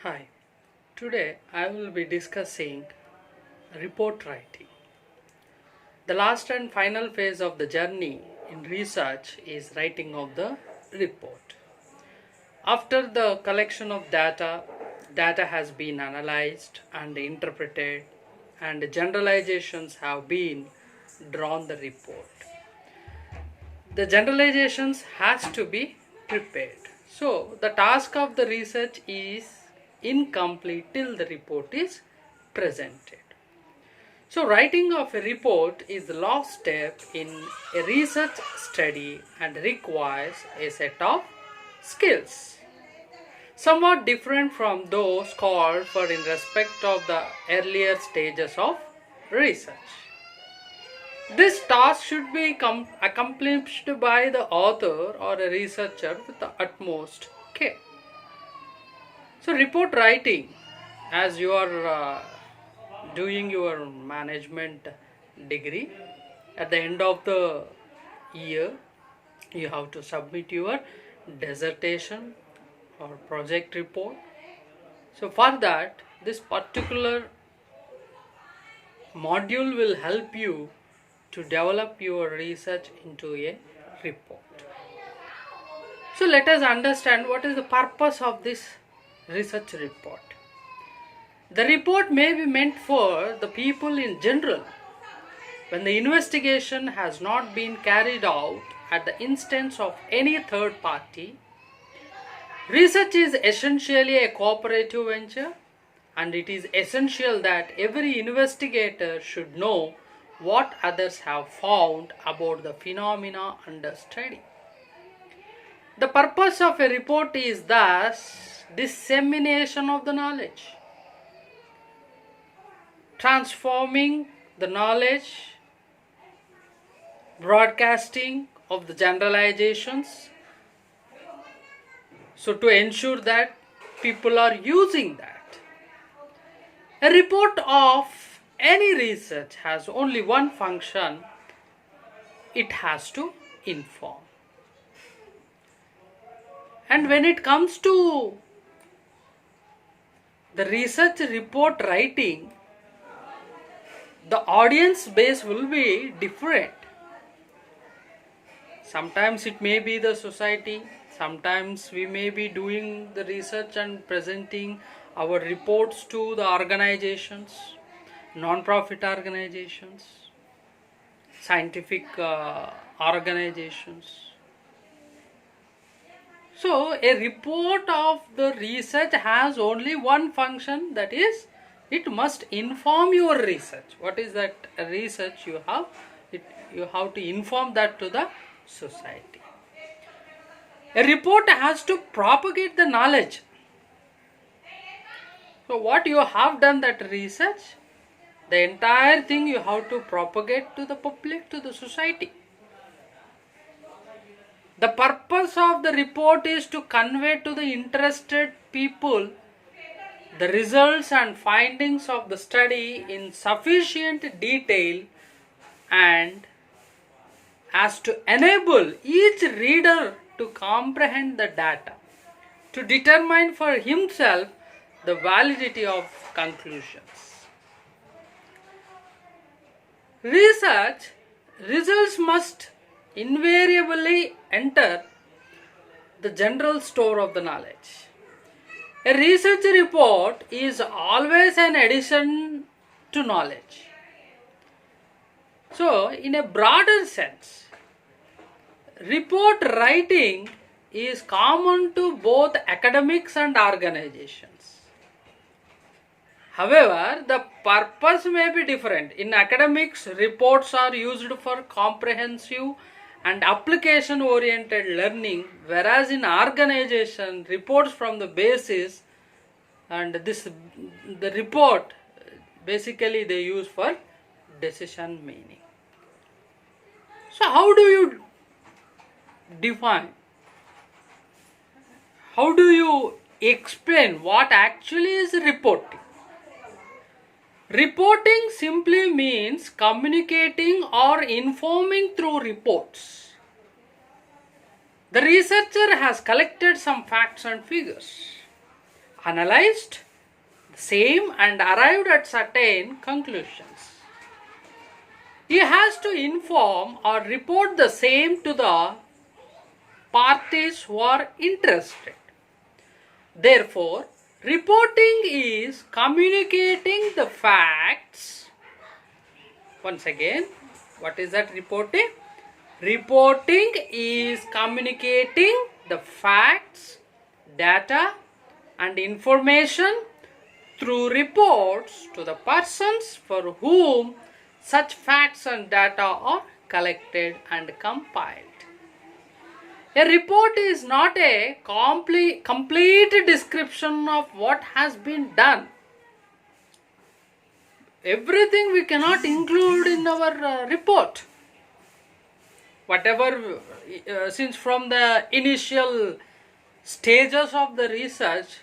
Hi, today I will be discussing report writing. The last and final phase of the journey in research is writing of the report. After the collection of data has been analyzed and interpreted, and generalizations have been drawn the report. The generalizations has to be prepared. So the task of the research is incomplete till the report is presented. So writing of a report is the last step in a research study and requires a set of skills somewhat different from those called for in respect of the earlier stages of research. This task should be accomplished by the author or a researcher with the utmost care. So, report writing, as you are doing your management degree, at the end of the year, you have to submit your dissertation or project report. So, for that, this particular module will help you to develop your research into a report. So let us understand what is the purpose of this research report. The report may be meant for the people in general when the investigation has not been carried out at the instance of any third party. Research is essentially a cooperative venture, and it is essential that every investigator should know what others have found about the phenomena under study. The purpose of a report is thus dissemination of the knowledge, transforming the knowledge, broadcasting of the generalizations, so to ensure that people are using that. A report of any research has only one function: it has to inform. And when it comes to the research report writing, the audience base will be different. Sometimes it may be the society, sometimes we may be doing the research and presenting our reports to the organizations, non-profit organizations, scientific organizations. So a report of the research has only one function, that is, it must inform your research. What is that research you have? You have to inform that to the society. A report has to propagate the knowledge. So what you have done that research, the entire thing you have to propagate to the public, to the society. The purpose of the report is to convey to the interested people the results and findings of the study in sufficient detail, and as to enable each reader to comprehend the data, to determine for himself the validity of conclusions. Research results must invariably enter the general store of the knowledge. A research report is always an addition to knowledge. So, in a broader sense, report writing is common to both academics and organizations. However, the purpose may be different. In academics, reports are used for comprehensive and application-oriented learning, whereas in organization, reports from the basis and the report basically they use for decision making. So how do you define? How do you explain what actually is reporting? Reporting simply means communicating or informing through reports. The researcher has collected some facts and figures. analyzed the same and arrived at certain conclusions. He has to inform or report the same to the parties who are interested. Therefore, reporting is communicating the facts. Once again, what is that reporting? Reporting is communicating the facts, data, and information through reports to the persons for whom such facts and data are collected and compiled. A report is not a complete description of what has been done. Everything we cannot include in our report. Whatever, since from the initial stages of the research,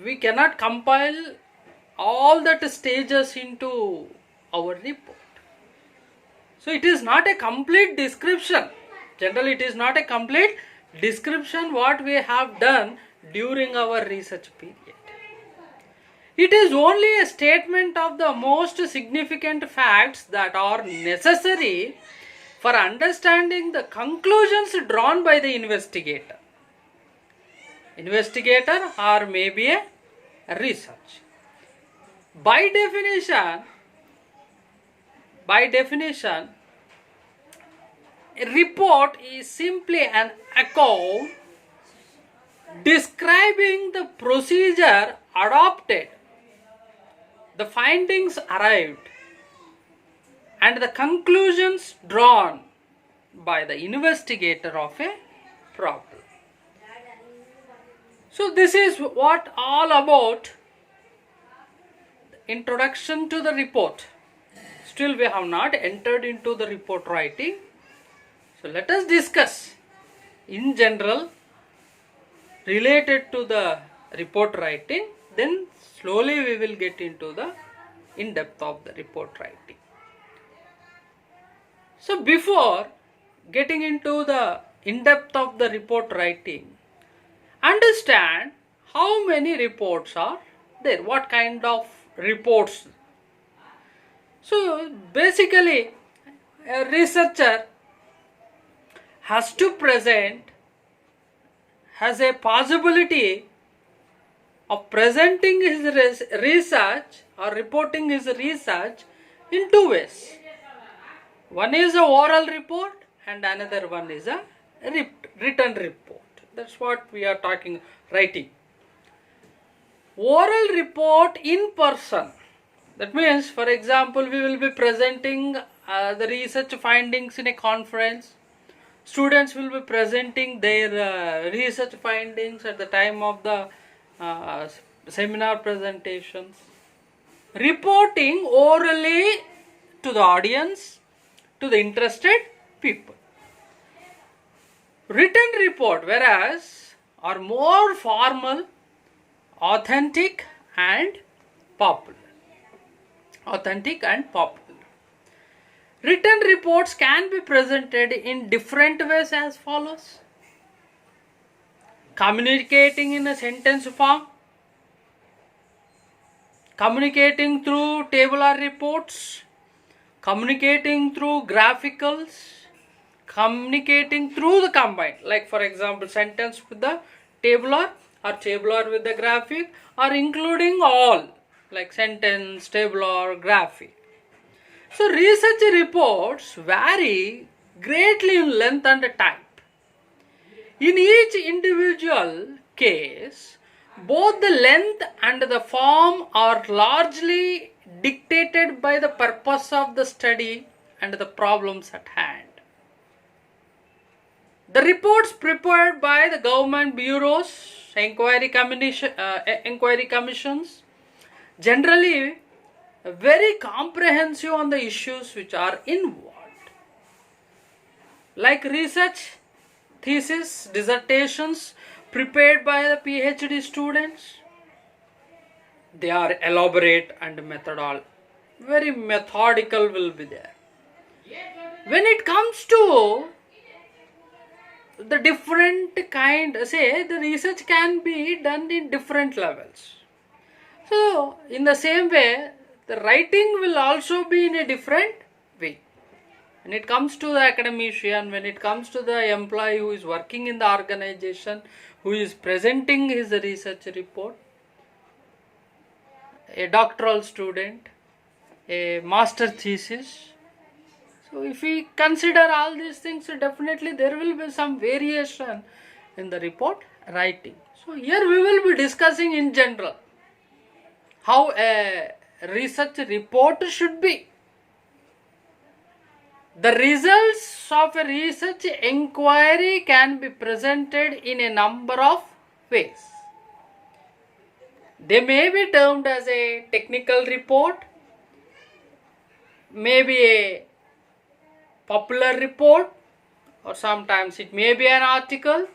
we cannot compile all that stages into our report. So it is not a complete description. Generally, it is not a complete description what we have done during our research period. It is only a statement of the most significant facts that are necessary for understanding the conclusions drawn by the investigator. Investigator or maybe a research. By definition, a report is simply an account describing the procedure adopted, the findings arrived, and the conclusions drawn by the investigator of a problem. So this is what all about introduction to the report. Still we have not entered into the report writing. So let us discuss in general related to the report writing, then slowly we will get into the in-depth of the report writing. So before getting into the in-depth of the report writing, understand how many reports are there, what kind of reports. So basically a researcher has to present, has a possibility of presenting his research or reporting his research in two ways. One is a oral report and another one is a written report. That's what we are talking, writing. Oral report in person. That means, for example, we will be presenting the research findings in a conference. Students will be presenting their research findings at the time of the seminar presentations. Reporting orally to the audience, to the interested people. Written report, whereas, are more formal, authentic and popular. Authentic and popular. Written reports can be presented in different ways as follows. Communicating in a sentence form, communicating through tabular reports, communicating through graphicals, communicating through the combined, like for example sentence with the tabular or tabular with the graphic, or including all like sentence, tabular, graphic. So research reports vary greatly in length and type. In each individual case, both the length and the form are largely dictated by the purpose of the study and the problems at hand. The reports prepared by the government bureaus, inquiry commissions, generally very comprehensive on the issues which are involved. Like research, thesis, dissertations prepared by the PhD students, they are elaborate and very methodical will be there. When it comes to the different kind, say the research can be done in different levels. So in the same way, the writing will also be in a different way. When it comes to the academician, when it comes to the employee who is working in the organization, who is presenting his research report, a doctoral student, a master thesis. So if we consider all these things, definitely there will be some variation in the report writing. So here we will be discussing in general how a research report should be. The results of a research inquiry can be presented in a number of ways. They may be termed as a technical report, maybe a popular report, or sometimes it may be an article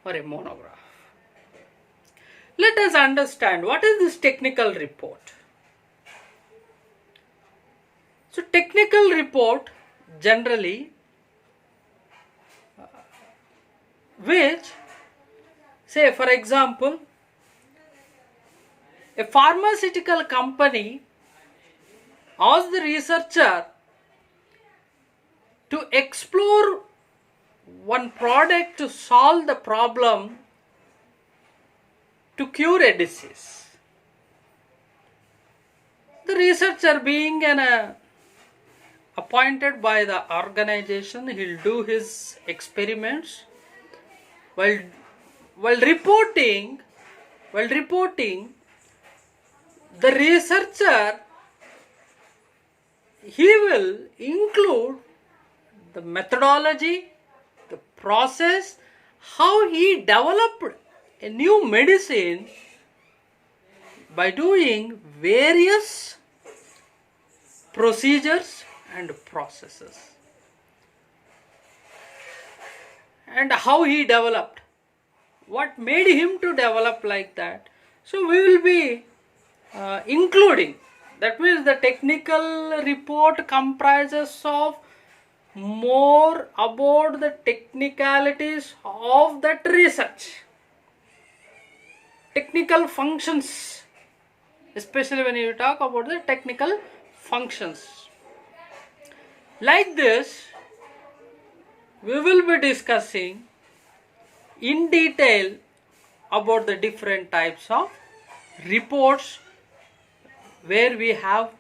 or a monograph. Let us understand what is this technical report. So technical report generally which, say for example, a pharmaceutical company asks the researcher to explore one product to solve the problem to cure a disease. The researcher, being appointed by the organization, he'll do his experiments. While reporting, the researcher, he will include the methodology, the process, how he developed a new medicine by doing various procedures and processes, and how he developed, what made him to develop like that. So we will be including, that means the technical report comprises of more about the technicalities of that research, technical functions, especially when you talk about the technical functions. Like this, we will be discussing in detail about the different types of reports where we have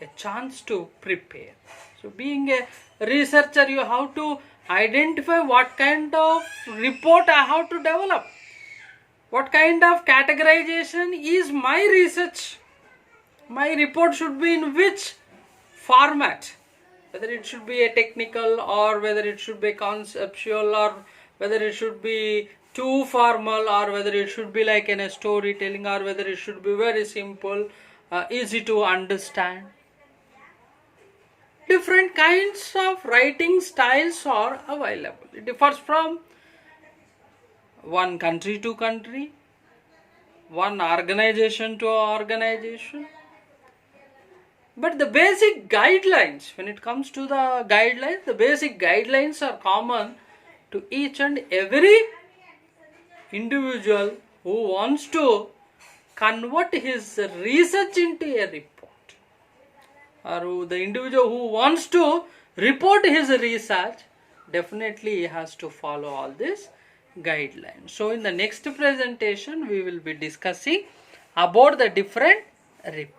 a chance to prepare. So being a researcher, you have to identify what kind of report I have to develop, what kind of categorization is my research, my report should be in which format, whether it should be a technical or whether it should be conceptual or whether it should be too formal or whether it should be like in a storytelling or whether it should be very simple, easy to understand. Different kinds of writing styles are available. It differs from one country to country, one organization to organization. But the basic guidelines, when it comes to the guidelines, the basic guidelines are common to each and every individual who wants to convert his research into a report, or the individual who wants to report his research definitely has to follow all these guidelines. So in the next presentation we will be discussing about the different reports.